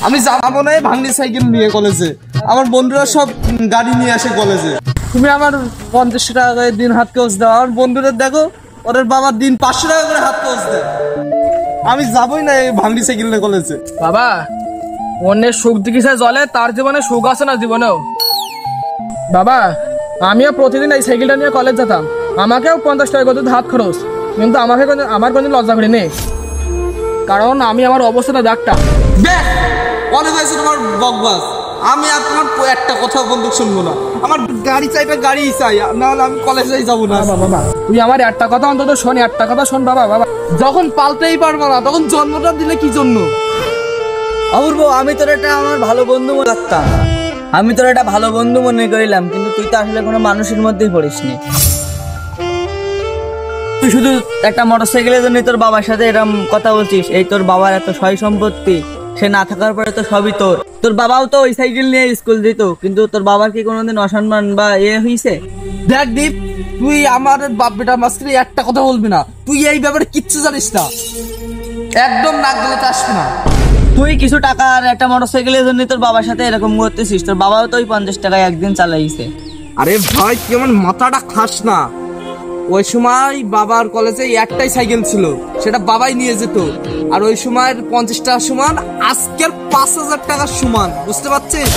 আমি যাবো না ভাঙড়ি সাইকেল নিয়ে কলেজে। আমার বন্ধুরা সব গাড়ি নিয়ে আসে কলেজে। তুমি আমার 50 টাকা করে দিন হাত খরচ দাও। আমার বন্ধুরা দেখো ওদের বাবার দিন 500 টাকা করে হাত খরচ দেয়। আমি যাবোই না এই ভাঙড়ি সাইকেল নিয়ে কলেজে। বাবা, অন্যের সুখ দেখিসে জলে, তার জীবনে সুখ আছে না জীবনেও? বাবা, আমিও প্রতিদিন এই সাইকেলটা নিয়ে কলেজ যেতাম। আমাকেও 50 টাকা করে হাত খরচ, কিন্তু আমার কোনো লজ্জা করে নেই, কারণ আমি আমার অবস্থাটা দেখতাম। অনেক হয়েছে তোমার বকবাস। আমি আর তোমার একটা কথা বন্ধু শুনবো না। আমার গাড়ি চাইটা গাড়ি চাই, নাহলে আমি কলেজে যাবো না। বাবা, তুই আমার একটা কথা অন্তত শোন, একটা কথা শোন বাবা। বাবা, যখন পালতেই পারবো না তখন জন্মটা দিলে কি জন্য? অপূর্ব, আমি তোর একটা আমার ভালো বন্ধু মনে করতাম, আমি তোর একটা ভালো বন্ধু মনে করিলাম, কিন্তু তুই তো আসলে কোনো মানুষের মধ্যেই পড়িসনি। তুই শুধু একটা মোটরসাইকেলের জন্য তোর বাবার সাথে এরকম কথা বলছিস। এই তোর বাবার এত সয় সম্পত্তি, সে না থাকার পরে তো সবই তোর। তোর বাবাও তো ওই সাইকেল নিয়ে স্কুল দিত, কিন্তু তোর বাবার কি কোনোদিন অসম্মান বা হয়েছে? দেখ দীপ, তুই আমার বাপ বেটা মাঝখানে একটা কথা বলবি না। তুই এই ব্যাপারে কিচ্ছু জানিস না, একদম নাক গলাতে আসবি না। তুই কিছু টাকা আর একটা মোটরসাইকেলের জন্য তোর বাবার সাথে এরকম করতেছিস। তোর বাবাও তো ওই 50 টাকায় একদিন চালাইছে। আরে ভাই, তুই আমার মাথাটা খাস না। ওই সময় বাবার কলেজে একটাই সাইকেল ছিল, সেটা বাবাই নিয়ে যেত। আর ওই সময়ের 50 টাকা সমান আজকের 5000 টাকার সমান, বুঝতে পারছিস?